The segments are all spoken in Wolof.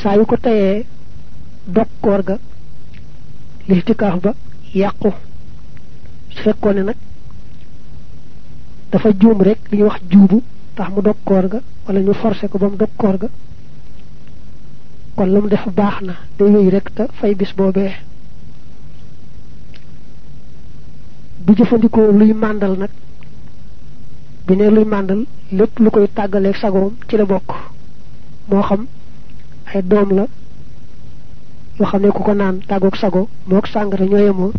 saa yu ko tayee dog koor ga lixtikaaf ba yàqu. su fekkoon ne nag dafa juum rek li ñuy wax juubu tax mu dog koor ga wala ñu forcé ko ba mu dog koor ga kon lu mu def baax na day wéy rek te fay bis boobee. bu jëfandikoo luy màndal nag bi ne luy màndal lépp lu koy tàggaleeg sagoom ci la bokk moo xam ay doom la yoo xam ne ku ko naan tàggoog sago mook sàngara ñoo yemoo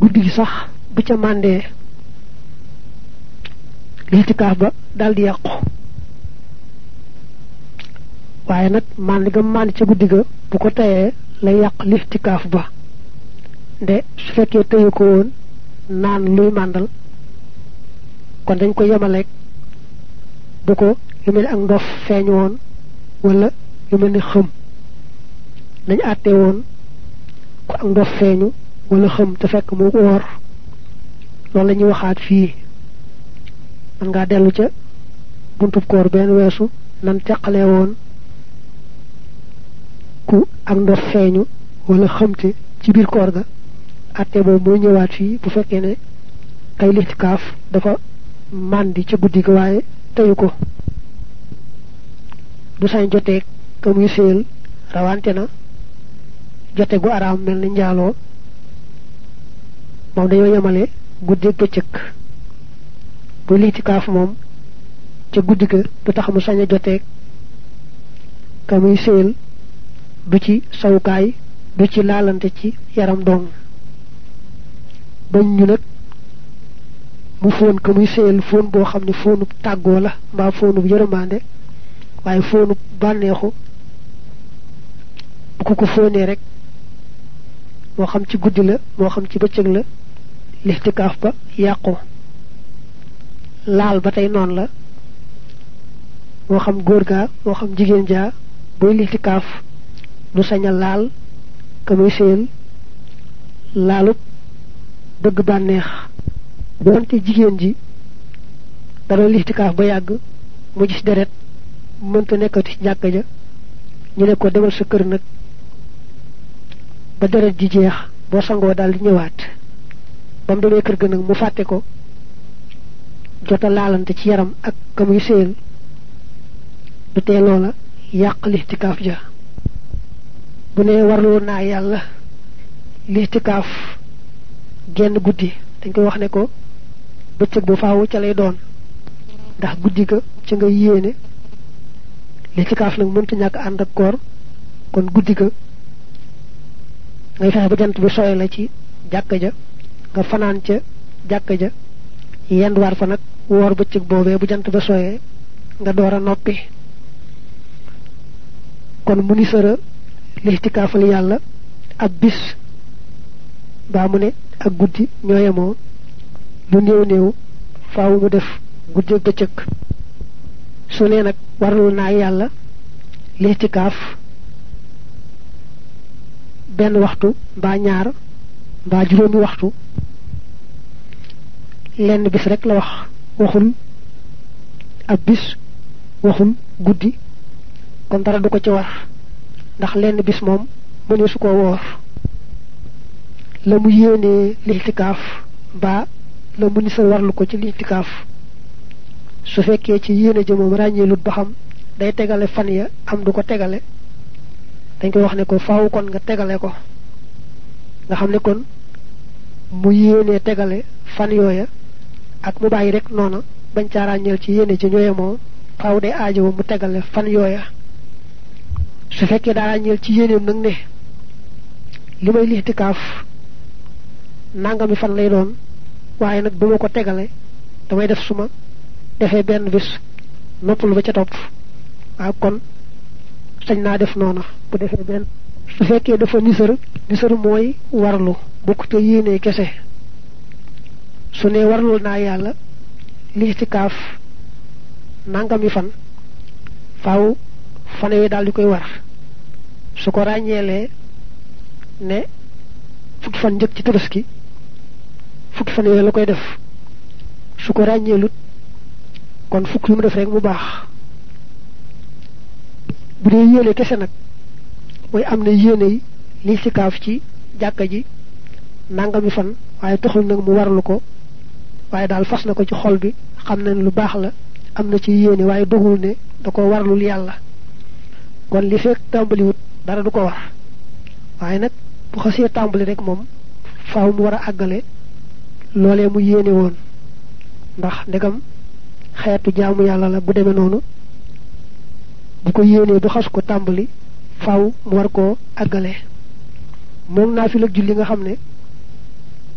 guddi gi sax bu ca màndee lixtikaaf ba daldi yàqu. waaye nag màndi ga màndi ca guddi ga bu ko tayee lay yàq lixtikaaf ba nde su fekkee tëyu ko woon naan luy màndal kon dañ ko yemaleeg bu ko lu mel ni ak ndof feeñ woon wala lu mel ni xëm nañ àttee woon ku ak ndof feeñu wala xëm te fekk mu woor loolu la ñuy waxaat fii. man ngaa dellu ca buntub koor benn weesu nan teqalee woon ku ak ndof feeñu wala xëmte ci biir koor ga àtte boobu mooy ñëwaat fii bu fekkee ne kay lixtikaaf dafa màndi ca guddi ga waaye teyu ko. du sañ joteeg ka muy séel rawante na jote gu araam mel ni njaaloo moom dañoo yemale guddeeg bëccëg. bu lixtikaaf moom ca guddi ga du tax mu sañ a joteeg ka muy séel du ci sawukaay du ci laalante ci yaram dong bañ ñu nag mu fóon ka muy séel fóon boo xam ne fóonub tàggoo la mbaa fóonub yërëmande waaye fóonub bànneexu bu ko fóonee rek moo xam ci guddi la moo xam ci bëccëg la lixtikaaf ba yàqu. laal ba tey noonu la moo xam góor gaa moo xam jigéen jaa booy lixtikaaf du sañ a laal ka muy séel laalub bëgg bànneex. doonte jigéen ji dara lixtikaaf ba yàgg mu gis deret mënta nekkati ci jàkka ja ñu ne ko demal sa kër nag ba deret ji jeex boo sangoo daal di ñëwaat ba mu demee kër ga nag mu fàtte ko jota laalante ci yaram ak ka muy séel du tee loola yàq lixtikaaf ja. bu ne warloo naa yàlla lixtikaaf genn guddi dañ koy wax ne ko bëccëg bu faawu ca lay doon ndax guddi ga ci nga yéene lixtikaaf nag mënta ñàkk ànd ak koor kon guddi ga ngay fexe ba jant bi sooy la ci jàkka ja nga fanaan ca jàkka ja yenduwaat fa nag woor bëccëg boobee bu jant ba sooyee nga door a noppi. kon mu ni sara lixtikaafal yàlla ab bis baa mu ne ak guddi ñoo yemoo lu néew néew faaw mu def guddi ak bëccëg. su ne nag warlu naa yàlla lixtikaaf benn waxtu mbaa ñaar mbaa juróomi waxtu lenn bis rek la wax waxul ab bis waxul guddi kon dara du ko ci war ndax lenn bis moom mënee su ko woor. la mu yéenee lixtikaaf mbaa la mu ni sa warlu ko ci lixtikaaf su fekkee ci yéene ja moom ràññeelut ba xam day tegale fan ya am du ko tegale dañ koy wax ne ko faaw kon nga tegale ko nga xam ne kon mu yéenee tegale fan yooya ak mu bàyyi rek noona bañ caa ràññeel ci yéene ci ñooye moom faaw day aajowo mu tegale fan yooya. su fekkee daa ràññeel ci yéeneem nag ne li may lixtikaaf nangami fan lay doon waaye nag duma ko tegale damay def suma defee benn bis noppalu ba ca topp waaw kon sañ naa def noona bu defee benn. su fekkee dafa nisar mooy warlu bokkute yéene kese su ne warlul naa yàlla lixtikaaf nangami fan faaw fan yooyu daal di koy war su ko ràññeelee ne fukki fan njëkk ci tabaski fukki fan yooyu la koy def su ko ràññeelut kon fukk yu mu def rek mu baax. bu dee yéene kese nag moy amna yene li sikaf ci jakka ji nangami fan waye taxul nak mu warlu ko waye dal fas na ko ci xol bi xamna lu bax la amna ci yene waye dogul ne da ko warlul yalla kon li fek tambali wut dara du ko war waye nak bu xasse tambali rek mom faaw mu wara agale lolé mu yene won ndax ndegam xéetu jaamu yalla la bu démé nonu bu ko yene du xass ko tambali faaw mu war ko agale mom nafila julli nga xamné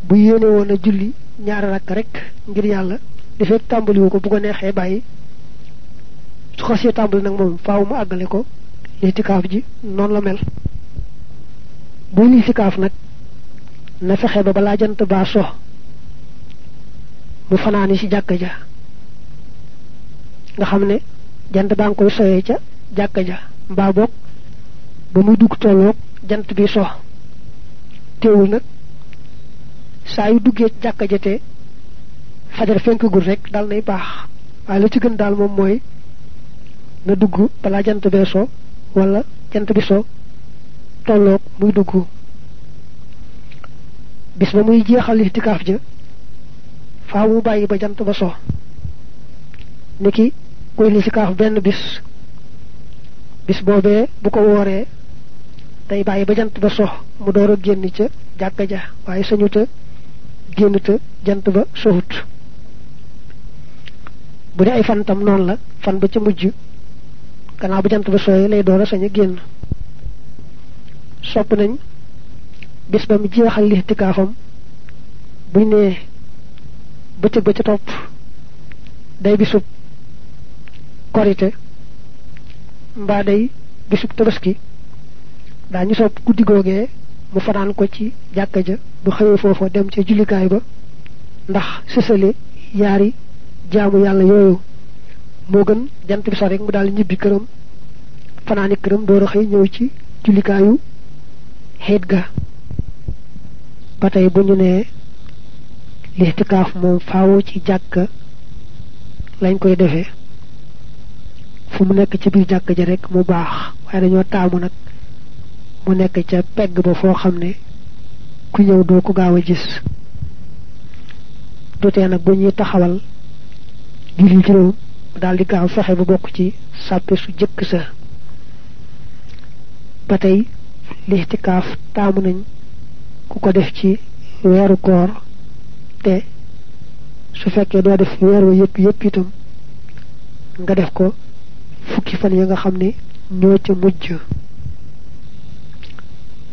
bu yene wona julli ñaar rak rek ngir yalla di fek tambali ko bu ko nexé bayyi su xasse tambali nak mom faaw mu agale ko itikaf ji non la mel bu ni itikaf nak na fexé ba bala jant ba so mu fanani ci jakka ja nga xamne jant ba ngoy soyé ca jakka ja mba bok ba muy dugg tolok jant bi so teewul nak sa yu duggé ci jakka ja té fajar fenk gul rek dal nay bax way la ci gën dal mom moy na dugg bala jant be so wala jant bi so tolok muy dugg bis ba muy jéxal itikaf ja faaw mu bayyi ba jant ba so niki koy itikaf ben bis bobé bu ko woré tay bayyi ba jant ba so mu doora genn ci jakka ja waye sañu ta genn ta jant ba sohut bu dé ay fan tam non la fan ba ci mujj kana bu jant ba soyé lay doora sañu genn sopp nañ bis ba mi jéxal itikafam bu né bëccëg ba ca topp day bisub korité mbaa day bisub tabaski daañu sopp guddi googee mu fanaan ko ci jàkka ja bu xëyee foofa dem ca jullikaay ba ndax sësale yaari jaamu yàlla yooyu moo gën jant bi so rek mu daal ñibbi këram fanaani këram door a xëy ñëw ci jullikaayu xeet ga ba tey bu ñu nee lihtikaf mom faawu ci jakka lañ koy défé fu mu nekk ci biir jakka ja rek mu baax waaye dañoo taamu nag mu nekk ca pegg ba foo xam ne ku ñëw doo ko gaaw a gis dutee nag bu ñuy taxawal julli juróom daal di gaaw fexe bu bokk ci sàppe su jëkk sa ba tey lihtikaf taamu nañ ku ko def ci weeru koor te su fekkee doo def weer wa yépp itam nga def ko fukki fan ya nga xam ne ñoo ca mujj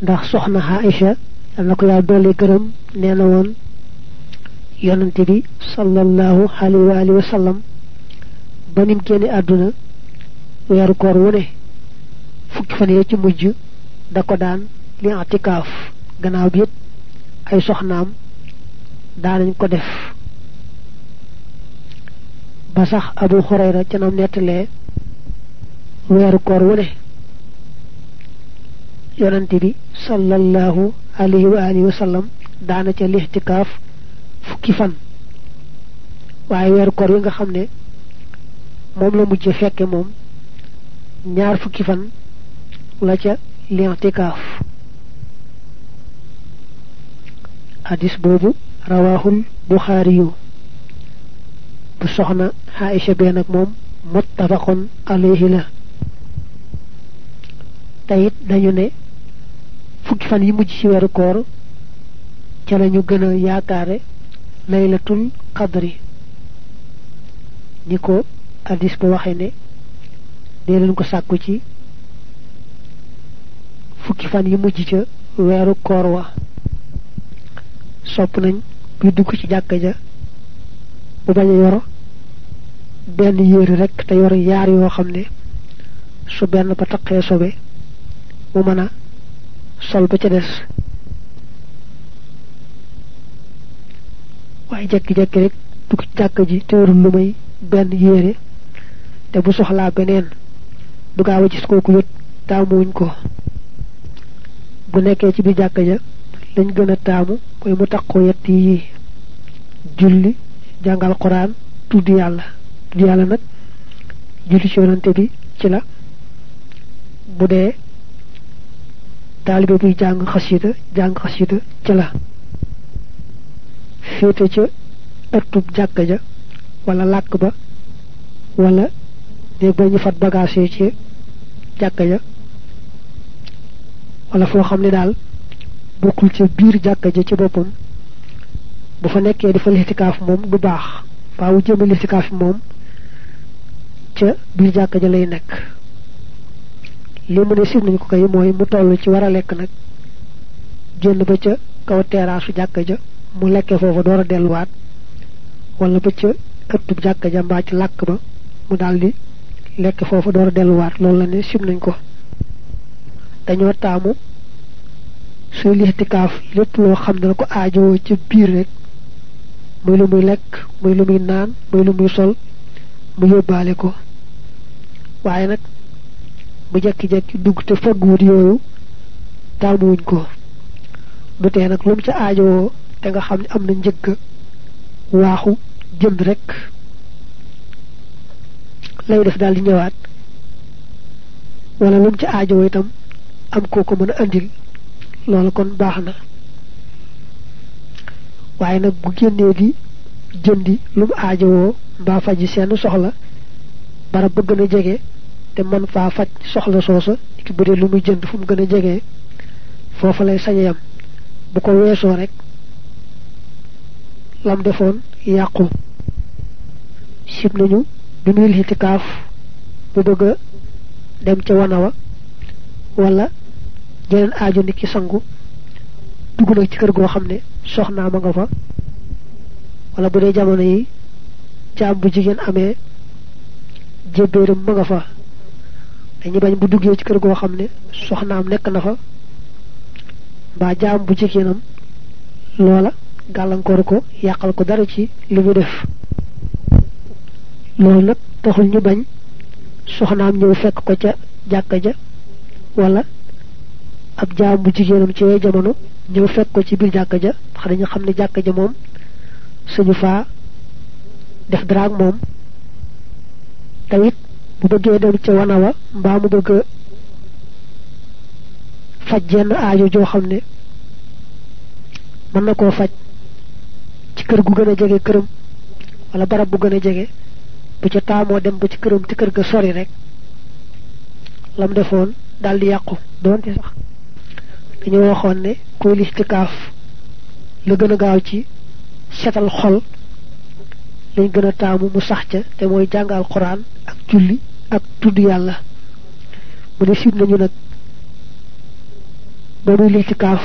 ndax soxna Aïcha yàlla ko yàlla doole gërëm nee na woon yonante bi sallallahu alayhi wa sallam ba nim génne àdduna weeru koor wu ne fukki fan ya ci mujj da ko daan li i'tikaaf gannaaw bi it ay soxnaam daanañ ko def ba sax Abu Hurayra ca nam nettalee weeru koor wu ne yonante bi sallallahu alayhi wa sallam daana ca lihtikaf fukki fan waaye weeru koor yi nga xam ne moom la mujj fekke moom ñaar fukki fan la ca lihtikaf hadis boobu rawahul Bukhari bu soxna Aïcha be nak mom muttafaqun alayhi la tayit dañu ne fukki fan yi mujj ci wéru koor ci lañu gëna yaakaare laylatul qadri niko hadis bu waxe ne de leen ko sakku ci fukki fan yi mujj ci wéru koor wa sopp nañ bu dugg ci jàkka ja bu bañ a yor benn yéere rek te yor yaar yoo xam ne su benn ba taqee sobe mu mën a sol ba ca des waaye jekki-jekki rek dugg ci jàkka ji te warul lu may benn yéere te bu soxlaa beneen du gaaw a gis kooku yët taamuwuñ ko bu nekkee ci biir jàkka ja lañ gën a taamu mooy mu taqoo yett yi julli jàngal Qur'an tudd yàlla nag julli ci yonante bi ci la bu dee taalibe buy jàng xasida ci la féete ca ëttub jàkka ja wala làkk ba wala néeg ba ñu fat bagage ci jàkka ja wala foo xam ne daal bokkul ca biir jàkka ja ci boppam bu fa nekkee dafa listikaaf moom du baax faawu jëme listikaaf moom ca biir jàkka ja lay nekk li mu ne sib nañu ko kay mooy mu toll ci war a lekk nag génn ba ca kaw teraasu jàkka ja mu lekkee foofu door a delluwaat wala ba ca ëttub jàkka ja mbaa ci làkk ba mu daldi lekk foofu door a delluwaat loolu la ne sib nañ ko dañoo taamu suy listikaaf lépp loo xam ne la ko aajowoo ci biir rek muy lu muy lekk muy lu muy naan muy lu muy sol mu yóbbaale ko waaye nag bu jekki-jekki dugg te fagguwut yooyu taamuwuñ ko du tee nag lu mu ca aajowoo te nga xam ne am na njëgg waaxu jënd rek lay def daal di ñëwaat wala lu mu ca aajowoo itam am koo ko mën a andil loolu kon baax na waaye nag bu génnee di jëndi lu mu aajowoo mbaa faji seen soxla barab ba gën a jege te man faa faj soxla soosa ki bu dee lu muy jënd fu mu gën a jege foofu lay sañ yam bu ko weesoo rek lam defoon yàqu sib nañu bi muy litikaaf bu bëgg a dem ca wanawa wala jeneen aajo nit ki sangu dugg nag ci kër goo xam ne soxnaa ma nga fa wala bu dee jamono yi jaam bu jigéen amee jébbéeram ma nga fa dañu bañ bu duggee ci kër goo xam ne soxnaam nekk na fa mbaa jaam bu jigéenam loola gàllankoor ko yàqal ko dara ci li mu def loolu nag taxul ñu bañ soxnaam ñëw fekk ko ca jàkka ja wala ab jaam bu jigéenam ci yooyu jamono ñëw fekk ko ci biir jàkka ja ndax dañu xam ne jàkka ja moom suñu faa def dara ak moom tamit bu bëggee dem ca wanawa mbaa mu bëgg faj jenn aajo joo xam ne mën na koo faj ci kër gu gën a jege këram wala barab bu gën a jege bu ca taamoo dem ba ci këram te kër ga sori rek lam defoon daldi yàqu doonte sax dañu waxoon ne kuy listikaaf la gën a gaaw ci setal xol lañ gën a taamu mu sax ca te mooy jàng alxuraan ak julli ak tudd yàlla mu ne sib nañu nag ba muy listikaaf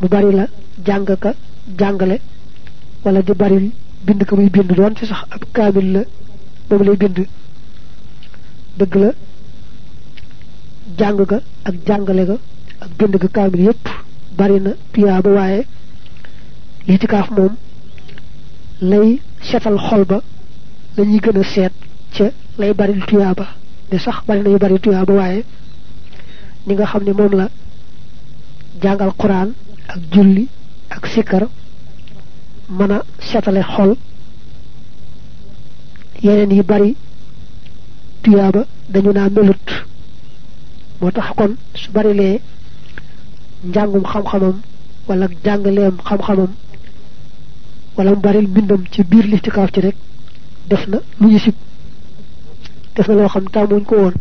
mu bari la jàng ka jàngale wala di bari bind ko muy bind doon ci sax ab kaamil la moom lay bind dëgg la jàng ga ak jàngale ga ak bind ga kaamil yépp bari na tuyaaba waaye listikaaf moom lay setal xol ba lañuy gën a seet ca lay bari tuyaaba de sax bari na yu bari tuyaaba waaye ni nga xam ne moom la jàngal quraan ak julli ak sikkar mën a setale xol yeneen yi bari tuyaaba dañu naa melut moo tax kon su bari lee njàngum xam-xamam wala jàngaleem xam-xamam wala mu baril mbindam ci biir listikaaf ci rek def na lu ñu sib def na loo xam taamuñ ko woon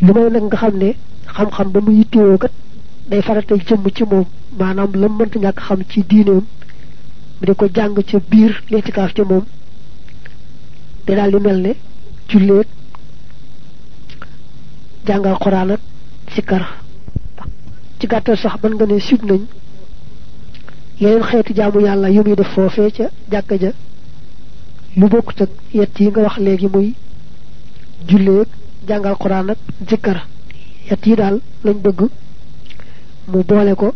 lu may nag nga xam ne xam-xam ba mu yittewoo kat day faratay jëmm ci moom maanaam la mënta ñàkk xam ci diineem mu di ko jàng ca biir listikaaf ci moom te daal di mel ne julleeg jàngal xuraan ak sikkar ci gàttal sax mën nga ne sib nañ yeneen xeeti jaamu yàlla yu muy def foofee ca jàkka ja lu bokkut ak yett yi nga wax léegi muy julleeg jàngal xuraan ak sikkar yett yi daal lañ bëgg mu boole ko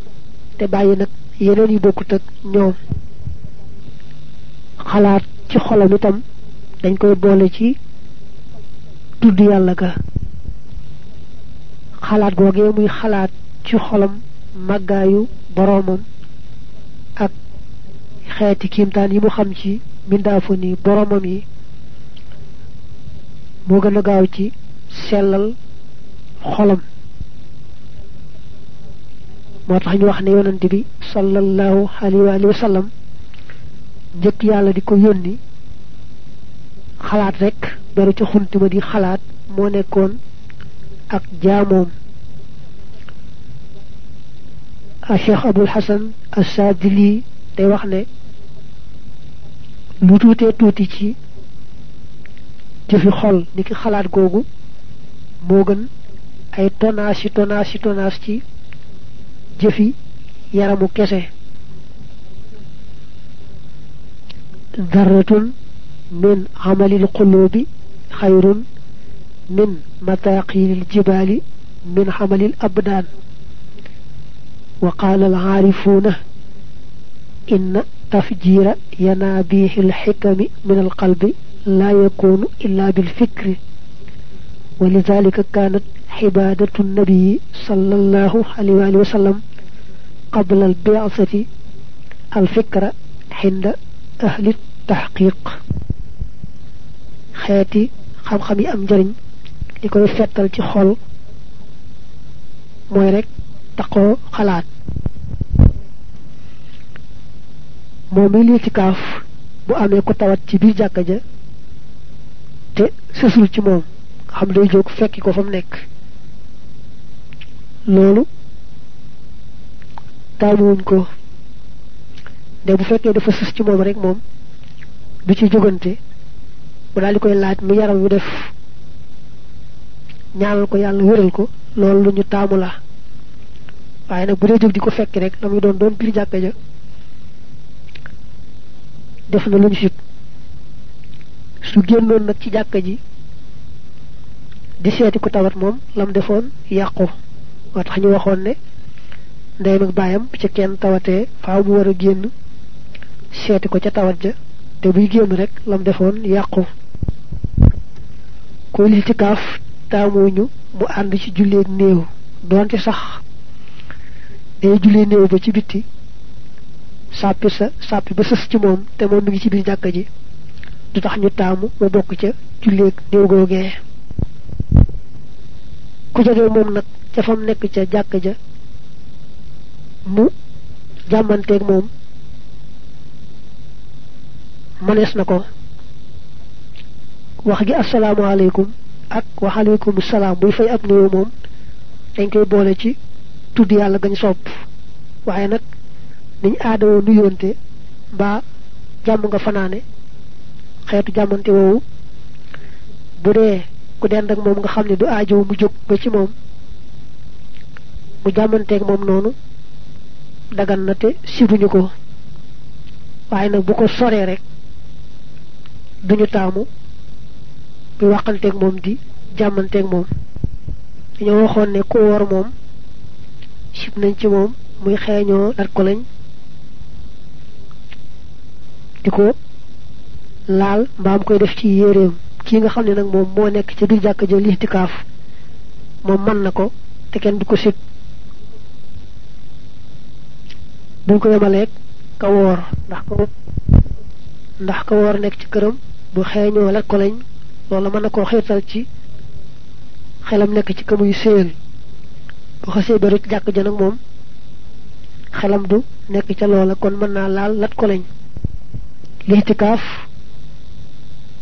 te bàyyi nag yeneen yu bokkut ak ñoom xalaat ci xolam itam dañ koy boole ci tudd yàlla ga xalaat googee muy xalaat ci xolam màggaayu boroomam ak xeeti kiimtaan yi mu xam ci mbindaafu ni boroomam yi moo gën a gaaw ci sellal xolam motax ñu wax ne yonante bi sallallahu alayhi wa sallam jëk yalla di ko yoni xalaat rek beru ci xuntima di xalaat mo nekkon ak jaamoom Cheikh Abul Hasan As-Sadili day wax ne lu tuuti ci jëfi xol niki xalaat googu moo gën ay tonnage ci jëfi yaramu kese darratun min amalil qulubi xayrun min mataqilil jibali min amalil abdan وقال العارفون إن تفجير ينابيح الحكم من القلب لا يكون إلا بالفكر ولذلك كانت حبادة النبي صلى الله عليه وسلم قبل البعثة الفكرة عند أهل التحقيق خياتي خم-xami am njariñ li koy fettal ci xol mooy rek taxoo xalaat moom li ci kaaf bu amee ko tawat ci biir jàkka ja te sësul ci moom xam day jóg fekki ko fa mu nekk loolu taamuwuñ ko de bu fekkee dafa sës ci moom rek moom du ci jógante bu daal di koy laaj mu yaram wi def ñaanal ko yàlla wéral ko loolu lu ñu taamu la waaye nag bu dee jóg di ko fekk rek la muy doon biir jàkka ja def na lu ñu sit su génnoon nag ci jàkka ji di seeti ko tawat moom lam defoon yàqu moo tax ñu waxoon ne ndeyam ak baayam ci kenn tawatee faaw mu war a génn seeti ko ca tawat ja te buy génn rek lam defoon yàqu koy li ci kaaf taamuñu mu ànd ci julleeg néew doonte sax day jullee néew ba ci bitti sàppi ba sës ci moom te moom mi ngi ci biir jàkka ji du tax ñu taamu mu bokk ca julleeg néew googee ku jógee moom nag ca fam nekk ca jàkka ja mu jàmmanteeg moom manees na ko wax gi asalaamaaleykum ak waxaleykum salaam buy fay ab nuyoo moom dañ koy boole ci tudd yàlla gañ sopp waaye nag niñ aadawoo nuyoonte mbaa jàmm nga fanaane xeetu jàmmante woowu bu dee ku dend ak moom nga xam ne du aajow mu jóg ba ci moom mu jàmmanteeg moom noonu dagan na te sibuñu ko waaye nag bu ko soree rek duñu taamu bi waxanteeg moom di jàmmanteeg moom dañoo waxoon ne ku woor moom sib nañ ci moom muy xeeñoo lat ko lañ di ko laal mbaam koy def ci yéreem kii nga xam ne nag moom moo nekk ci biir jàkka ja lixtikaaf moom mën na ko te kenn du ko sib duñ ko yemaleeg ka woor ndax ka woor nekk ci këram bu xeeñoo lat ko lañ loolu mën na koo xiirtal ci xelam nekk ci ka muy séel bu xasee beru ci jàkk ja nag moom xelam du nekk ca loola kon mën naa laal lat ko lañ lixtikaaf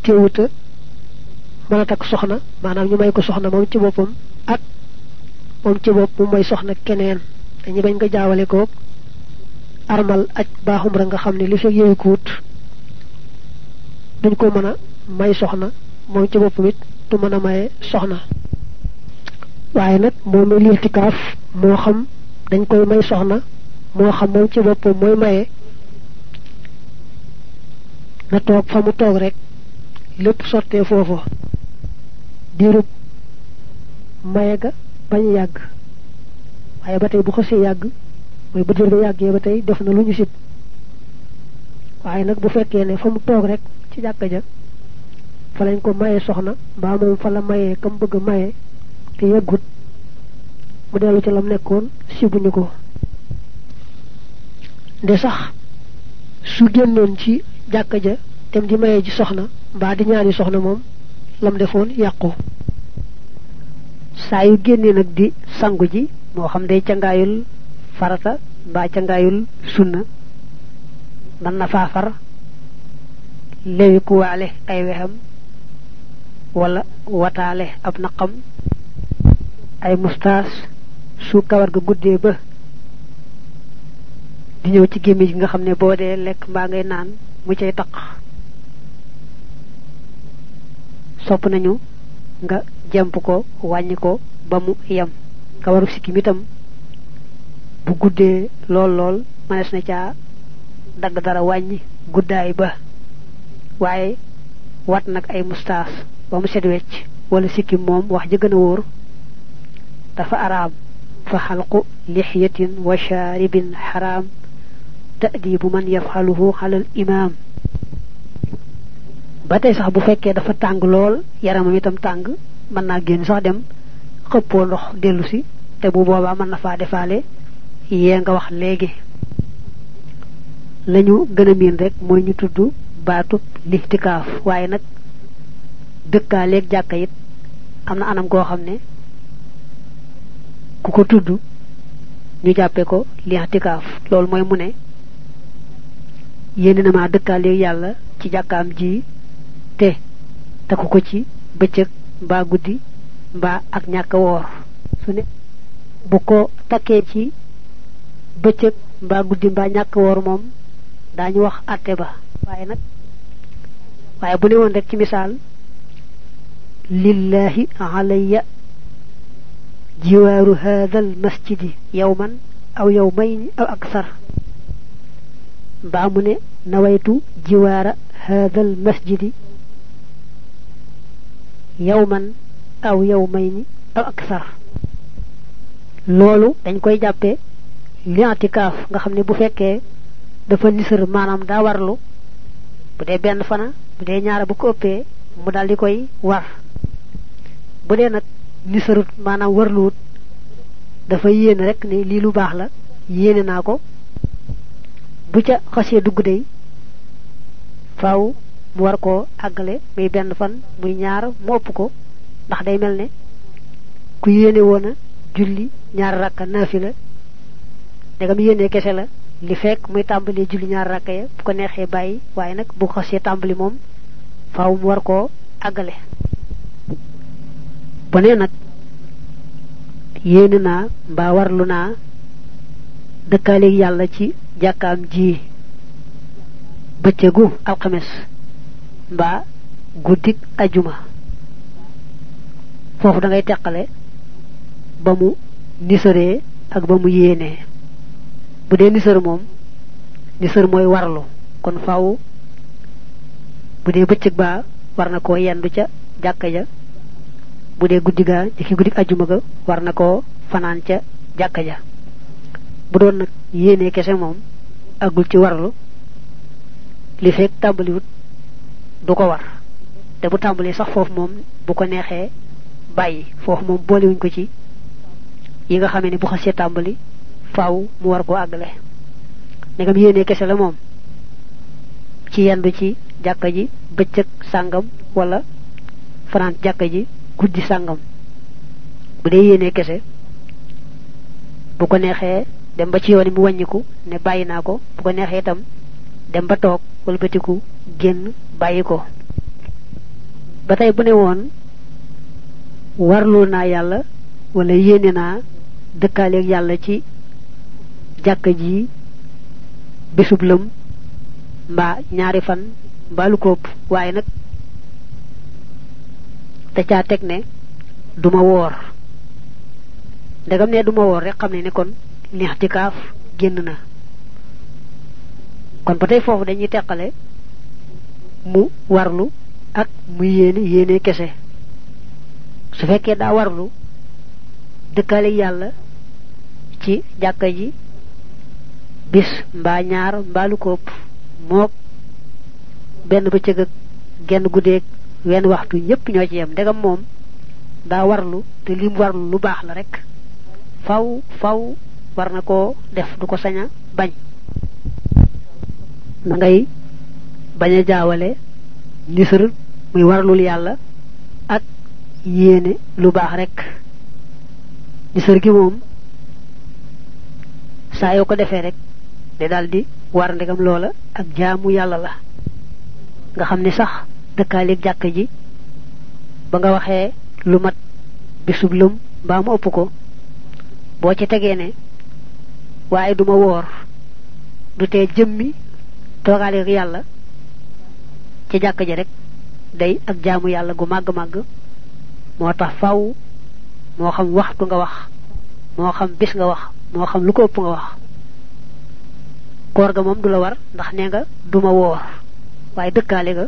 teewuta mën a takk soxna maanaam ñu may ko soxna moom ci boppam ak moom ci bopp mu may soxna keneen dañu bañ nga jaawale ko armal aj baaxum ra nga xam ne li fekk yooyu kuut duñ ko mën a may soxna moom ci boppam it du mën a maye soxna waaye nag moom mi lixtikaaf moo xam dañ koy may soxna moo xam moom ci boppam mooy maye na toog fa mu toog rek lépp sottee foofu diirub maye ga bañ yàgg waaye ba tey bu xasee yàgg mooy ba diir ba yàggee ba tey def na lu ñu sib waaye nag bu fekkee ne fa mu toog rek ci jàkka ja fa lañ ko maye soxna mbaa moom fa la mayee kam bëgg maye te yeggut mu dellu ci lam nekkoon sibuñu ko de sax su génnoon ci jàkka ja dem di maye ji soxna mbaa di ñaari soxna moom lam defoon yàqu saa yu génnee nag di sangu ji moo xam day cangaayul farata mbaa cangaayul sunna man na faafar lewi kuwaale ay wexam wala wataale ab naqam ay mustaas su kawar ga guddee ba di ñëw ci gémmiñ gi nga xam ne boo dee lekk mbaa ngay naan mu cay taq sopp nañu nga jemp ko wàññi ko ba mu yem kawaru sikkim itam bu guddee lool lool manes na caa dagg dara wàññi guddaay ba waaye wat nag ay mustaas ba mu set wecc wala sikkim moom wax ja gën a wóor dafa araam fa xalqu lixyatin wa shaaribin xaraam ta'dibu man yafxaluhu xalal imaam ba tey sax bu fekkee dafa tàng lool yaramam itam tàng mën naa génn sax dem xëppoo ndox dellu si te bu boobaa mën na faa defaale yee nga wax léegi lañu gën a miin rek mooy ñu tudd baatub lixtikaaf waaye nag dëkkaaleeg jàkka it am na anam goo xam ne ku ko tudd ñu jàppe ko lixtikaaf loolu mooy mu ne yéene na maa dëkkaaleeg yàlla ci jàkkaam ji te takku ko ci bëccëg mbaa guddi mbaa ak ñàkk woor su ne bu ko takkee ci bëccëg mbaa guddi mbaa ñàkk woor moom daañu wax àtte ba waaye bu ne woon rek ci misaal lillahi alayya jiwaaru haadal masjidi yawman aw yawmayni aw aksar mbaa mu ne nawaytu jiwaara haadal masjidi yawman aw yawmayni aw aksar loolu dañ koy jàppe li'tikaaf nga xam ne bu fekkee dafa nisër maanaam daa warlu bu dee benn fana bu dee ñaara bu ko ëppee mu daal di koy war bu dee nag nisërut maanaam warluwut dafa yéene rek ne lii lu baax la yéene naa ko bu ca xasee dugg day faaw mu war koo àggale muy benn fan muy ñaar mu ëpp ko ndax day mel ne ku yéene woon a julli ñaar rakka naafila ndegam yéene kese la li fekk muy tàmbalee julli ñaar rakka ya bu ko neexee bàyyi waaye nag bu xasee tàmbali moom faaw mu war koo àggale bu nee nag yéene naa mbaa warlu naa dëkkaaleeg yàlla ci jàkkaam ji bëccëgu alxames mbaa guddik ajuma foofu da ngay teqale ba mu nisëree ak ba mu yéenee bu dee nisër moom nisër mooy warlu kon faaw bu dee bëccëg baa war na koo yendu ca jàkka ja bu dee guddi gaa ci guddik ajuma ga war na koo fanaan ca jàkka ja bu doon nag yéenee kese moom agul ci warlu li fekk tàmbaliwut du ko war te bu tàmbalee sax foofu moom bu ko neexee bàyyi foofu moom boolewuñ ko ci yi nga xamee ne bu xasee tàmbali faaw mu war koo àggale ndegam yéenee kese la moom ci yendu ci jàkka ji bëccëg sàngam wala fanaan jàkka ji guddi sàngam bu dee yéenee kese bu ko neexee dem ba ci yoon mu wàññiku ne bàyyi naa ko bu ko neexee itam dem ba toog wëlbatiku génn bàyyi ko ba tey bu ne woon warlu naa yàlla wala yéene naa dëkkaaleeg yàlla ci jàkka ji bésub lëm mbaa ñaari fan mbaa lu ko ëpp waaye nag te caa teg ne duma woor ndegam ne duma woor rek xam ne kon lixtikaaf génn na kon ba tey foofu dañuy teqale mu warlu ak mu yéene kese su fekkee daa warlu dëkkaale yàlla ci jàkka ji bis mbaa ñaar mbaa lu ko ëpp mook benn bëccëg ak genn guddeeg wenn waxtu ñépp ñoo ci yem ndegam moom daa warlu te lim warlu lu baax la rek faw war na koo def du ko saña bañ na ngay bañ a jaawale nisër muy warlul yàlla ak yéene lu baax rek nisër gi moom saa yoo ko defee rek de daldi war ndegam loola ak jaamu yàlla la nga xam ne sax dëkkaaleeg jàkk ji ba nga waxee lu mat bisub lëm mbaa mu ëpp ko boo ci tegee ne waaye duma woor du tee jëmmi toogaaleeg yàlla ci jàkk ji rek day ak jaamu yàlla gu màgg-màgg moo tax faw moo xam waxtu nga wax moo xam bis nga wax moo xam lu ko ëpp nga wax koor ga moom du la war ndax nee nga duma woor waaye dëkkaale ga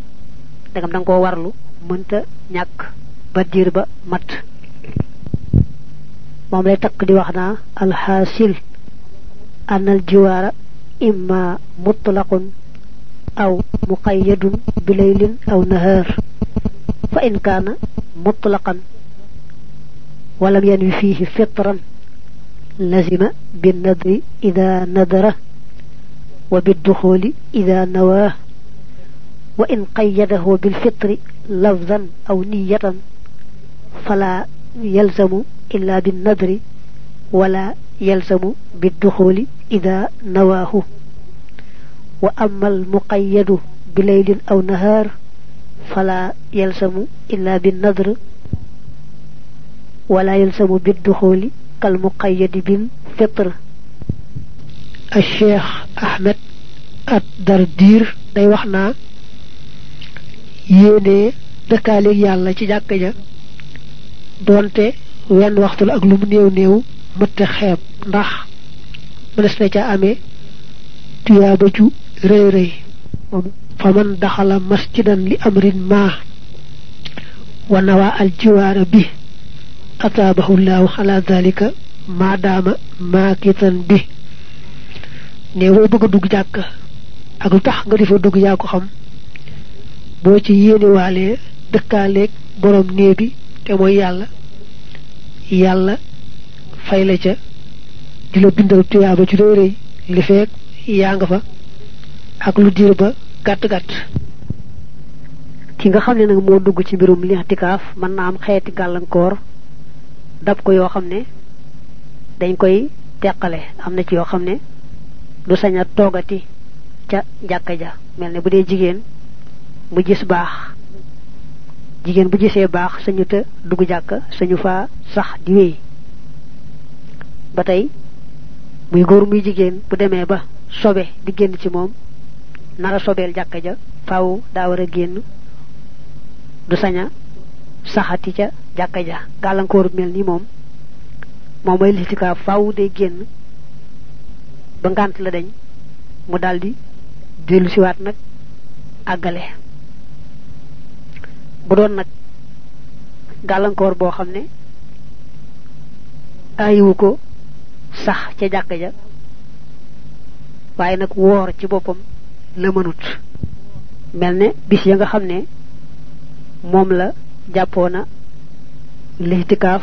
dangam da nga koo warlu mënta ñàkk ba diir ba mat moom lay takk di wax naa alxaasil an al jiwaara imma mutlaqun aw muqayyadun bi laylin aw nahaar fa in kaana mutlaqan walam yanwi fiihi fitran lazima binnadri ida nadara wa bidduxuli ida nawaa wa in qayyadahu bilfitri lafzan aw niyatan fala yalzamu illa binnadri wala yalzamu bidduxuli ida nawaahu wa amma almuqayyadu bilaylin aw nahaar fala yalzamu illa binnadr wala yalzamu bidduxuli kalmuqayyadi bilfitr الشيخ أحمد الدردير day wax naa yéene dëkkaaleeg yàlla ci jàkk ja doonte wenn waxtu la ak lu mu néew néew mëtte xeeb ndax mënees na ca amee tuyaaba ju rëy rëy fa man daxala masjidan li amrin ma wa nawa al jiwaara bi ataabahu llahu ala dalika maadaama maakitan bi ne booy bëgg a dugg jàkk ak lu tax nga di fa dugg yaa ko xam boo ci yéenewaalee dëkkaaleeg borom néeg bi te mooy yàlla yàlla fay la ca di la bindal tuyaaba ci rëy rëy li feek yaa nga fa ak lu diir ba gàtt-gàtt ki nga xam ne nag moo dugg ci mbirum lixtikaaf mën naa am xeeti gàllankoor dab ko yoo xam ne dañ koy teqale am na ci yoo xam ne du sañ a toogati ca jàkka ja mel ne bu dee jigéen bu gis baax jigéen bu gisee baax sañu te dugg jàkka sañu faa sax di wéy ba tey muy góor muy jigéen bu demee ba sobe di génn ci moom nara sobeel jàkka ja faaw daa war a génn du sañ a saxati ca jàkka ja gàllankoor mel ni moom mooy listikaaf faaw day génn ba ngànt la dañ mu daldi dellu siwaat nag àggale bu doon nag gàllankoor boo xam ne ayiwu ko sax ca jàkka ja waaye nag woor ci boppam la mënut mel ne bis ya nga xam ne moom la jàppoona listikaaf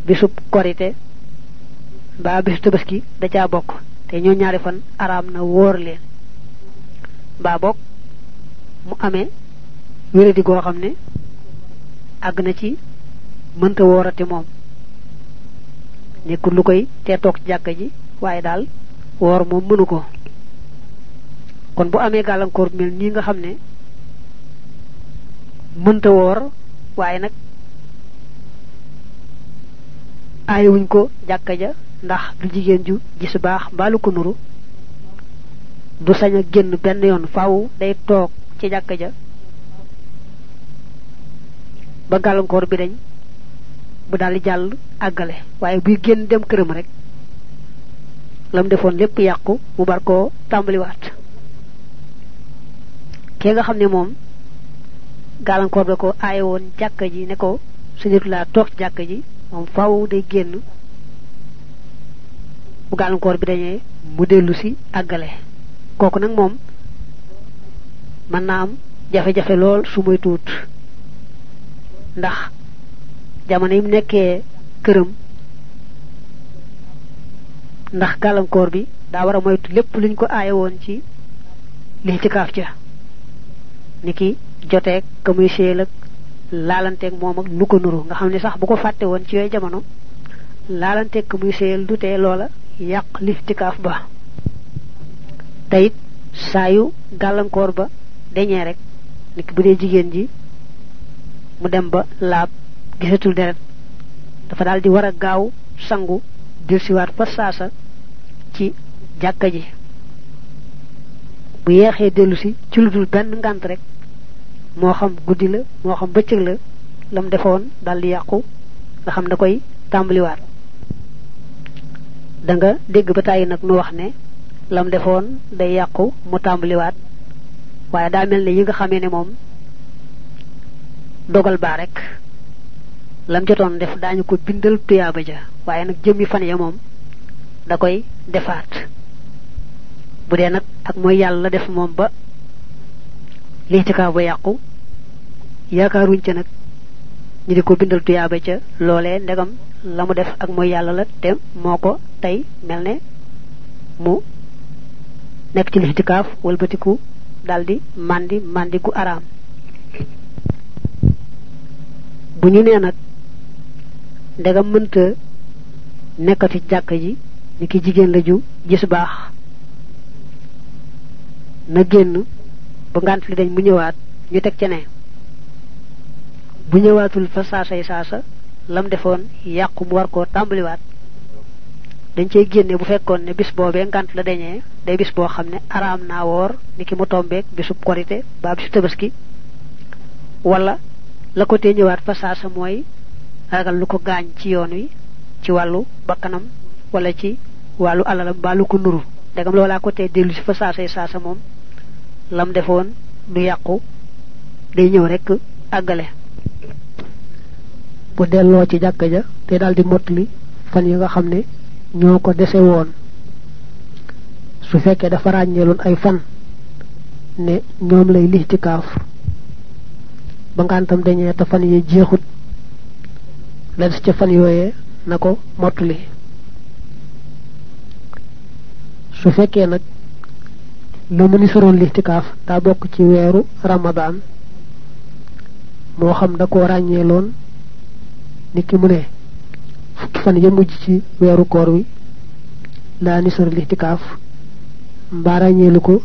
bisub korite mbaa bisu tabaski da caa bokk te ñoo ñaari fan araam na wóor leen mbaa bokk mu amee wéradi goo xam ne àgg na ci mënta woorate moom nekkul lu koy te toog ci jàkka ji waaye daal woor moom mënu ko kon bu amee gàllankoor mel nii nga xam ne mënta woor waaye nag aayewuñ ko jàkka ja ndax du jigéen ju gis baax mbaalu ko nuru du sañ a génn benn yoon faaw day toog ci jàkka ja ba gàllankoor bi dañ bu daldi jàll àggale waaye buy génn dem këram rek lam defoon lépp yàqu mu bar koo tàmbaliwaat kee nga xam ne moom gàllankoor ba ko aaye woon jàkka ji ne ko suñetu laa toog ci jàkka ji moom faaw day génn bu gàllankoor bi dañee mu dellu si àggale kooku nag moom mën naa am jafe-jafe lool su muy tuut ndax jamono yi mu nekkee këram ndax gàllankoor bi daa war a moytu lépp luñ ko aaye woon ci lixtikaaf ca ni ki joteeg ka muy séel ak laalanteeg moom ak lu ko nuru nga xam ne sax bu ko fàtte woon ci yooyu jamono laalanteeg ka muy séel du tee loola yàq lixtikaaf ba tayit saayu gàllankoor ba dañee rek niki bu dee jigéen ji mu dem ba laab gisatul deret dafa daal di war a gaaw sangu delsiwaat fa saasa ci jàkka ji bu yeexee dellu si ci lu dul benn ngànt rek moo xam guddi la moo xam bëccëg la lam defoon daal di yàqu nga xam da koy tàmbaliwaat da nga dégg ba tàyyi nag nu wax ne lam defoon day yàqu mu tàmbaliwaat waaye daa mel ne yi nga xamee ne moom dogal baa rek lam jotoon def daañu ko bindal tuyaaba ja waaye nag jëmmi fan ya moom da koy defaat bu dee nag ak mooy yàlla def moom ba lixtikaaf ba yàqu yaakaaruñ ca nag ñu di ko bindal tuyaaba ca loolee ndegam la mu def ak mooy yàlla la te moo ko tey mel ne mu nekk ci lixtikaaf walbatiku daldi màndi gu araam bu ñu nee nag ndegam mënta nekkati jàkk ji ni ki jigéen la ju gis baax na génn ba ngànt li dañ mu ñëwaat ñu teg ca ne bu ñëwaatul fa saasay saasa lam defoon yàqu mu war koo tàmbaliwaat dañ cey génne bu fekkoon ne bis boobee ngànt la dañee day bis boo xam ne araam naa woor ni ki mu tombeek bisub korite ba bisu tabaski wala la ko tee ñëwaat fa saasa mooy ragal lu ko gaañ ci yoon wi ci wàllu bakkanam wala ci wàllu alalam ba lu ko nuru ndegam loolaa ko tee dellu si fa saasay saasa moom lam defoon du yàqu day ñëw rek àggale bu delloo ci jàkka ja te daldi mottali fan yi nga xam ne ñoo ko dese woon su fekkee dafa ràññeeloon ay fan ne ñoom lay lixtikaaf ba ngantam dañee te fan yi jeexut la des ca fan yooyee na ko mottali su fekkee nag la mu ni soroon lixtikaaf daa bokk ci weeru ramadaan moo xam da koo ràññeeloon nit ki mu ne fukki fan ya mujj ci weeru koor wi laa nisar lixtikaaf mbaa ràññeelu ko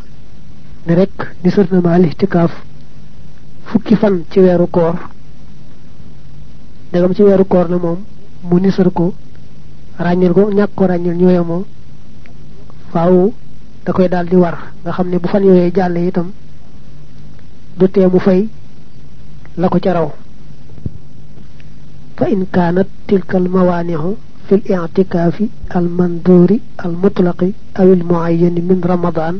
ne rek nisar na maa lixtikaaf fukki fan ci weeru koor ndegam ci weeru koor la moom mu nisar ko ràññeel ko ñàkk ko ràññeel ñooyamoo faaw da koy daal di war nga xam ne bu fan yooyee jàlle itam du tee mu fay la ko ca raw fa in kaanat tilka al mawaanihu fi l i'tikaafi al manduuri al mutlaqi aw al muayyani min ramadan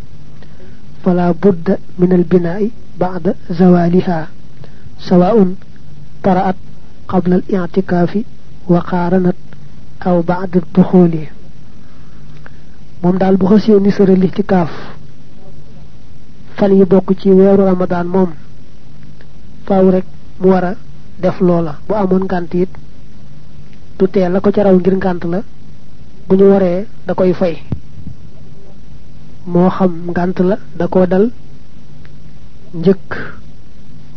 fala budda min al binaa'i ba'da zawaliha sawaa'un tara'at qabla al i'tikaafi wa qaaranat aw ba'da duxuuli moom daal bu xasee ni sëral lixtikaaf fan yi bokk ci weeru ramadaan moom faaw rek mu war a def loola bu amoon ngànt it du tee la ko ca raw ngir ngànt la bu ñu waree da koy fay moo xam ngànt la da koo dal njëkk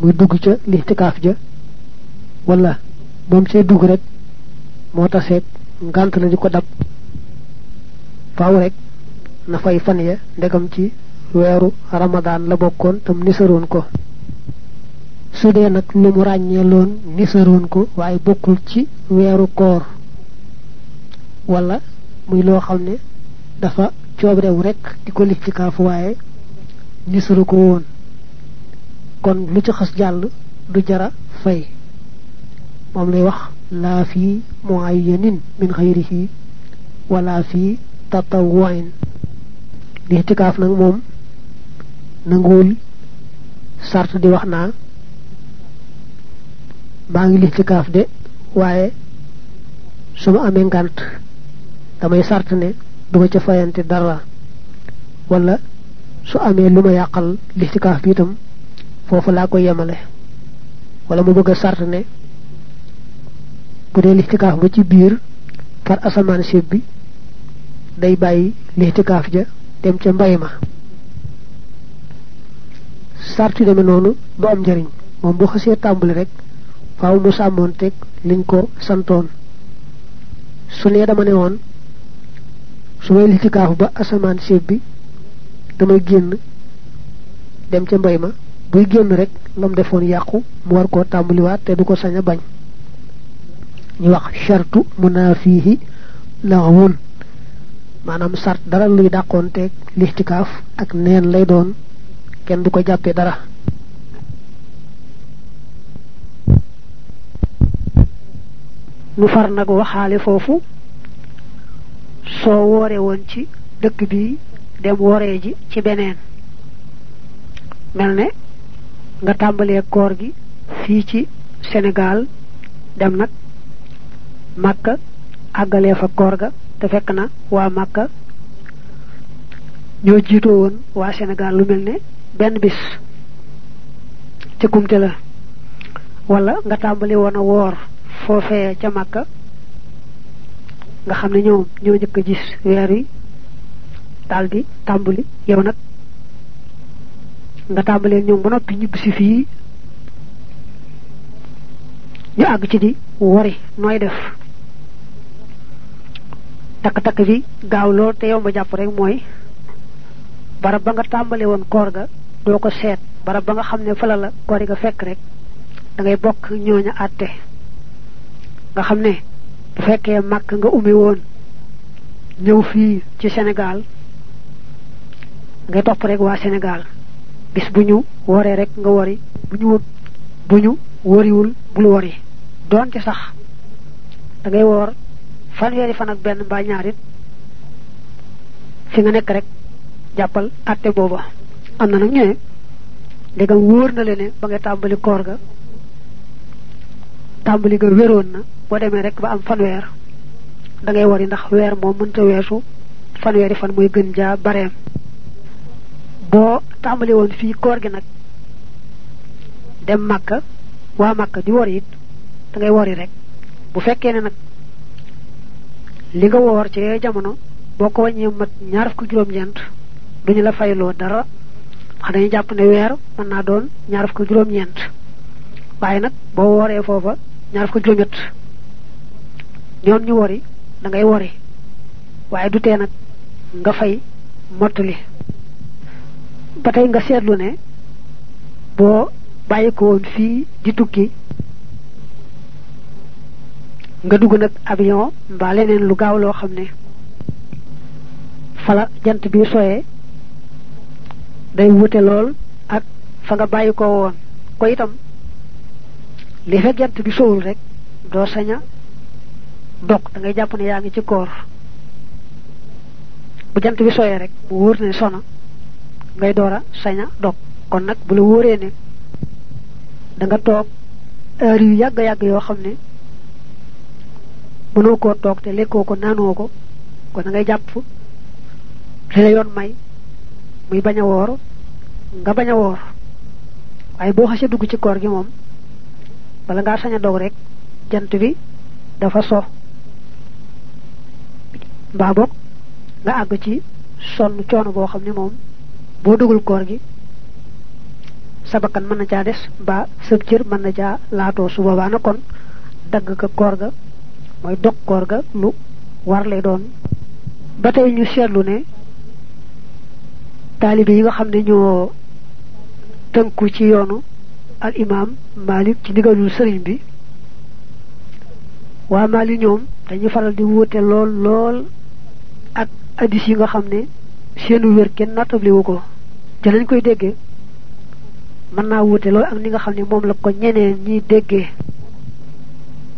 muy dugg ca lixtikaaf ja wala moom see dugg rek moo taseeg ngànt la di ko dab faaw rek na fay fan ya ndegam ci weeru ramadaan la bokkoon tam nisaroon ko su dee nag lu mu ràññeeloon nisaroon ko waaye bokkul ci weeru koor wala muy loo xam ne dafa coobrewu rek di ko lixtikaaf waaye nisaru ko woon kon lu ci xas jàll du jara fay moom lay wax laa fi muayyanin min xayrihi wala fi tatawwu'in lixtikaaf nag moom nanguwul sart di wax naa maa ngi lixtikaaf de waaye su ma amee ngànt damay sart ne duma ca fayante dara wala su amee lu ma yàqal lixtikaaf bi itam foofu laa koy yemale wala mu bëgg a sart ne bu dee lixtikaaf ba ci biir far asamaan séb bi day bàyyi lixtikaaf ja dem ca mbay ma sart yu demee noonu du am njariñ moom bu xasee tàmbali rek faaw mu sàmmoon teg liñ ko santoon su nee dama ne woon su may litikaaf ba asamaan séeb bi damay génn dem ca mbay ma buy génn rek lam defoon yàqu mu war koo tàmbaliwaat te du ko sañ a bañ ñu wax shartu munaafihi laghwun maanaam sart dara luy dàqoonteeg litikaaf ak neen lay doon kenn du ko jàppee dara nu far nag waxaale foofu soo woore woon ci dëkk bi dem woree ji ci beneen mel ne nga tàmbalee koor gi fii ci Sénégal dem nag Makka àggalee fa koor ga te fekk na waa Makka ñoo jiitoo woon waa Sénégal lu mel ne benn bis ci kumte la wala nga tàmbali woon a woor foofee ca Makka nga xam ne ñoom ñoo njëkk a gis weer wi daldi tàmbali yow nag nga tàmbalee ñoom ba noppi ñibb si fii ñu àgg ci di wori nooy def takk-takk bi gaaw lool te yow ma jàpp rek mooy barab ba nga tàmbale woon koor ga doo ko seet barab ba nga xam ne fala la koor ga fekk rek da ngay bokk ñooña àtte nga xam ne bu fekkee màkk nga umi woon ñëw fii ci Sénégal ngay topp rek waa Sénégal bis bu ñu woree rek nga wori bu ñu woriwul bul wori doonte sax da ngay woor fanweeri fan ak benn mbaa ñaarit fi nga nekk rek jàppal àtte booba am na nag ñëwee ndegam wóor na leen ne ba nga tàmbali koor ga tàmbali ga wéroon na boo demee rek ba am fanweer da ngay wari ndax weer moom mënta weesu fanweeri fan mooy gën jaa bareem boo tàmbali woon fii koor gi nag dem Makka waa Makka di wori it da ngay wori rek bu fekkee ne nag li nga woor ci jamono boo ko wàññee mat ñaar fukk juróom-ñeent duñu la fayloo dara wax dañuy jàpp ne weer mën naa doon ñaar fukk juróom-ñeent waaye nag boo wooree foofa ñaar fukk juróom-ñett ñoom ñu wori da ngay wori waaye du tee nag nga fay mottali ba tey nga seetlu ne boo bàyyi ko woon fii di tukki nga dugg nag avion mbaa leneen lu gaaw loo xam ne fala jant bi soyee day wute lool ak fa nga bàyyi ko woon ko itam li fekk jant bi sowul rek doo saña dog da ngay jàpp ne yaa ngi ci koor bu jant bi soyee rek bu wóor ne sona ngay door a saña dog kon nag bu la wóoree ne da nga toog heure yu yàgg-yàgg yoo xam ne mënoo koo toog te lekkoo ko naanoo ko kon da ngay jàpp li la yoon may muy bañ a woor nga bañ a woor waaye boo xasee dugg ci koor gi moom bala ngaa sañ a dog rek jant bi dafa so mbaa boog nga àgg ci sonn coono boo xam ne moom boo dugul koor gi sa bakkan mën na caa des mbaa sëb cër mën na caa laatoo su boobaa na kon dagg ka koor ga mooy dog koor ga lu war lay doon ba tey ñu seetlu ne taalibe yi nga xam ne ñoo tënku ci yoonu al imam Malik ci ndigalul sëriñ bi waa Malik ñoom dañuy faral di wuute lool ak addis yi nga xam ne seenu wér kenn nattabliwu ko te lañ koy déggee mën naa wuute lool ak ni nga xam ne moom la ko ñeneen ñiy déggee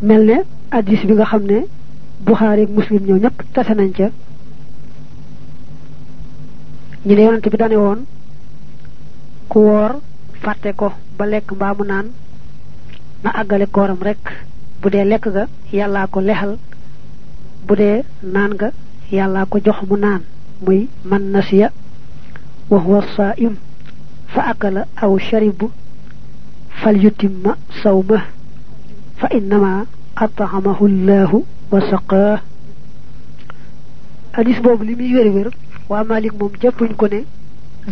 mel ne addis bi nga xam ne Buxaari ak Muslim ñoo ñëpp tase nañ ca ñu ne yonante bi dane woon ku woor fàtte ko ba lekk mbaa mu naan na àggale kooram rek bu dee lekk ga yàllaa ko lexal bu dee naan ga yàllaa ko jox mu naan muy man nasiya wa huwa saa'im fa akala aw sharibu fal yutimma sawma fa innama at'amahu llahu wa saqaa hadis boobu li muy wér waa Malik moom jàppuñ ko ne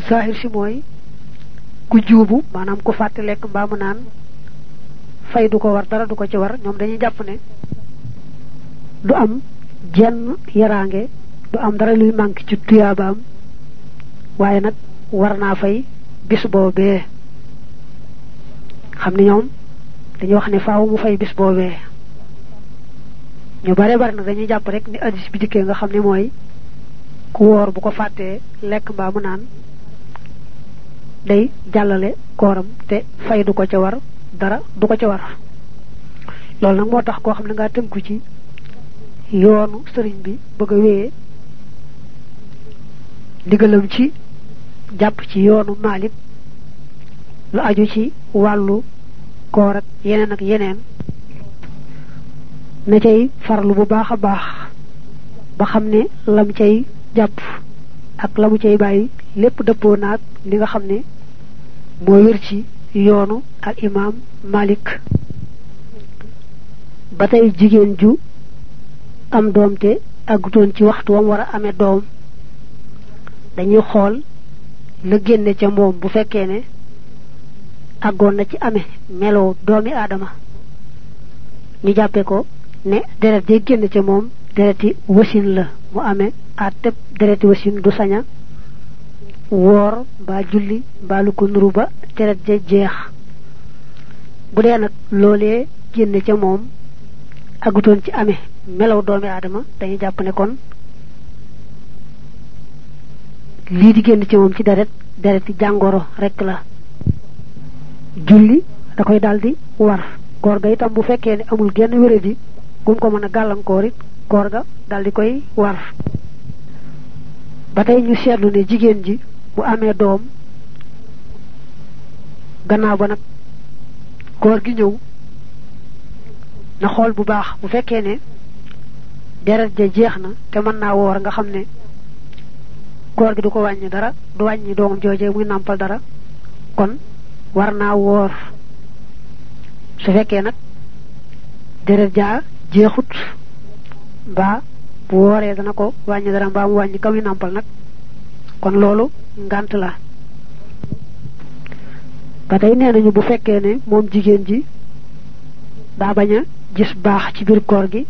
zahir si mooy ku juubu maanaam ku fàtte lekk mbaa mu naan fay du ko war dara du ko ci war ñoom dañuy jàpp ne du am jenn yaraange du am dara luy manki ci tuyabaam waaye nag war naa fay bis boobee xam ne ñoom dañuy wax ne faaw mu fay bis boobee ñu bare bare nag dañuy jàpp rek ni hadis bi dikkee nga xam ne mooy ku woor bu ko fàttee lekk mbaa mu naan day jàllale kooram te fay du ko ca war dara du ko ca war loolu nag moo tax koo xam ne ngaa tënku ci yoonu sëriñ bi bëgg a wéyee ndigalam ci jàpp ci yoonu Maalik lu aju ci wàllu koor ak yeneen na cay farlu bu baax a baax ba xam ne lam cay jàpp ak la mu cay bàyyi lépp dëppoo naag li nga xam ne moo wér ci yoonu al imaam Malik ba tey jigéen ju am doom te àggutoon ci waxtu wam war a amee doom dañuy xool la génne ca moom bu fekkee ne àggoon na ci amee meloo doomi aadama ñu jàppe ko ne deret de génn ca moom dereti wasin la mu amee àtteb dereti wasin du saña woor mbaa julli mbaa lu ko nuru ba deret ja jeex bu dee nag loolee génn ca moom àggutoon ci amee melaw doomi aadama dañuy jàpp ne kon lii di génn ci moom ci dereti jàngoro rekk la julli da koy daldi war koor ga itam bu fekkee ne amul genn wéradi gum ko mën a gàllankoor it koor ga daldi koy war ba tey ñu seetlu ne jigéen ji bu amee doom gannaaw ba nag koor gi ñëw na xool bu baax bu fekkee ne deret ja jeex na te mën naa woor nga xam ne koor gi du ko wàññi dara du wàññi doomam joojee muy nàmpal dara kon war naa woor su fekkee nag deret jaa jeexut mbaa bu wooree dana ko wàññi dara mbaa mu wàññi ka muy nàmpal nag kon loolu ngànt la ba tey nee nañu bu fekkee ne moom jigéen ji daa bañ a gis baax ci biir koor gi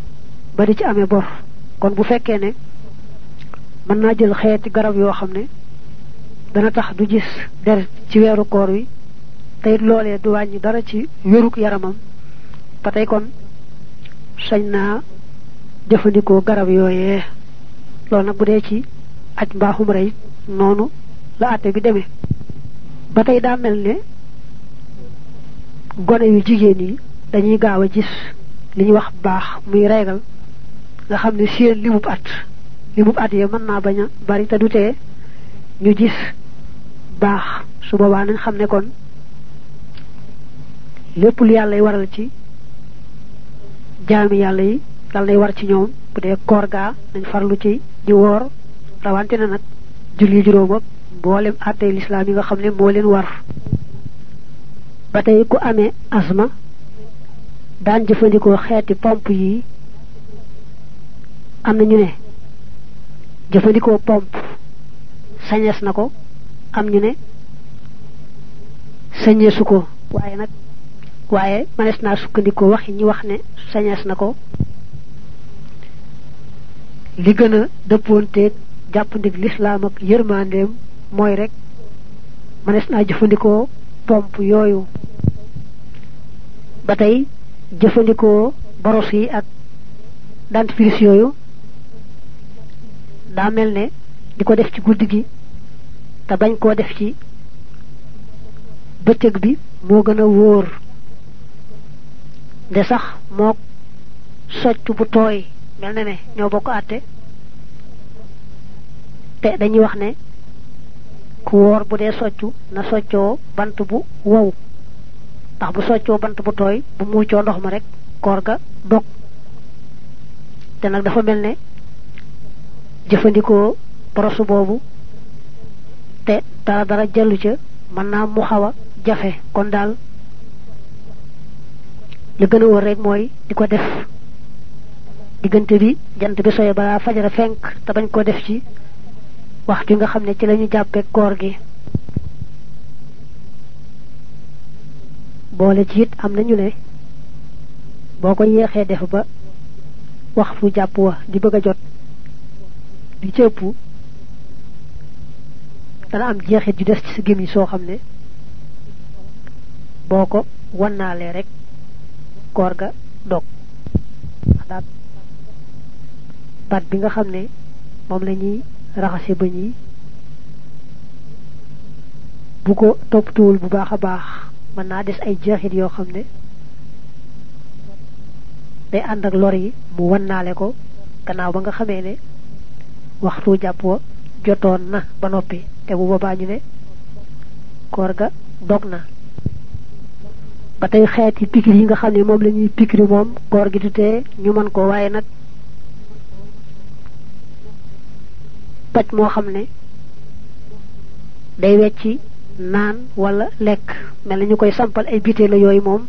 ba di ci amee bor kon bu fekkee ne mën naa jël xeeti garab yoo xam ne dana tax du gis deret ci weeru koor wi te it loolee du wàññi dara ci wéruk yaramam ba tey kon sañ naa jëfandikoo garab yooyee loolu nag bu dee ci aj mbaaxum rey noonu la àtte bi demee ba tey daa mel ne gone yu jigéen yi dañuy gaaw a gis li ñuy wax baax muy reegal nga xam ne seen limub at ya mën naa bañ a bari te du tee ñu gis baax su boobaa nañ xam ne kon lépp lu yàlla waral ci jaami yàlla yi dal nay war ci ñoom bu dee koor gaa nañ farlu ci di woor rawante na nag julli juróom ak mboolem àttee lislaam yi nga xam ne moo leen war ba tey ku amee asma daan jëfandikoo xeeti pompe yi am na ñu ne jëfandikoo pompe sañees na ko am ñu ne sañeesu ko waaye manees naa sukkandikoo waxi ñi wax ne sañees na ko li gën a dëppoonteeg jàppandig lislaam ak yërmandeem mooy rek manees naa jëfandikoo pompe yooyu ba tey jëfandikoo boros yi ak dentifrice yooyu daa mel ne di ko def ci guddi gi te bañ koo def ci bëccëg bi moo gën a wóor nde sax mook socc bu tooy mel na ne ñoo bokk àtte te dañuy wax ne ku wóor bu dee soccu na soccoo bant bu wow ndax bu soccoo bant bu tooy bu muucoo ndox ma rek koor ga dog te nag dafa mel ne jëfandikoo borosu boobu te dara jallu ca mën naa mu xaw a jafe kon daal li gën a wóor rek mooy di ko def diggante bi jant bi soye balaa fajara fenk te bañ ko def ci waxtu nga xam ne ci lañu jàppee koor gi boole ci it am nañu ne boo ko yeexee def ba waxtu jàpp wa di bëgg a jot di ci ëpp dana am jeexit ju des ci sa gémmiñ soo xam ne boo ko wannaalee rek koor ga dog daat baat bi nga xam ne moom la ñuy raxase bëñ yi bu ko toppatuwul bu baax a baax mën naa des ay jeexit yoo xam ne day ànd ak lor yi mu wannaale ko gannaaw ba nga xamee ne waxtu jàpp wa jotoon na ba noppi te bu boobaa ñu ne koor ga dog na ba tey xeeti pikir yi nga xam ne moom la ñuy pikiri moom koor gi du tee ñu mën ko waaye nag paj moo xam ne day wecci naan wala lekk mel na ñu koy sampal ay bité la yooyu moom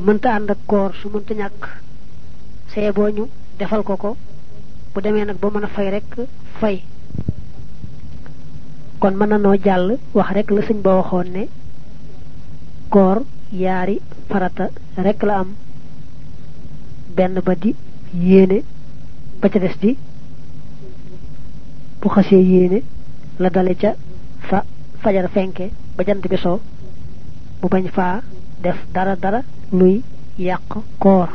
mënta ànd ak koor su mënta ñàkk see boo ñu defal ko bu demee nag ba mën a fay rek fay kon mën na noo jàll wax rek la sëñ ba waxoon ne koor yaari farata rek la am benn ba di yéene ba ca des di bu xasee yéene la dale ca fa fajar fenke ba jant bi soo bu bañ faa def dara luy yàq koor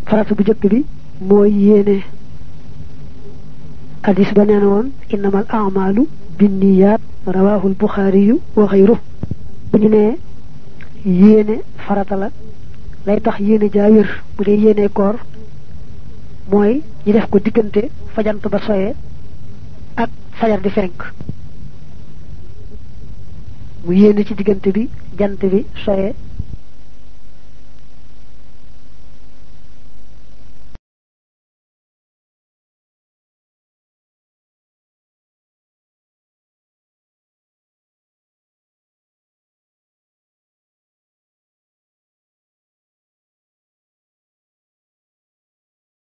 farata bu jëkk bi mooy yéene hadis ba nee na woon innamal a'malu binniyaat rawahul buxaariyu wa xayru bu ñu nee yéene farata la lay tax yéene jaa wér bu dee yéene koor mooy ñu def ko diggante fajant ba soye ak fajar di fenk mu yéene ci diggante bi jant bi soye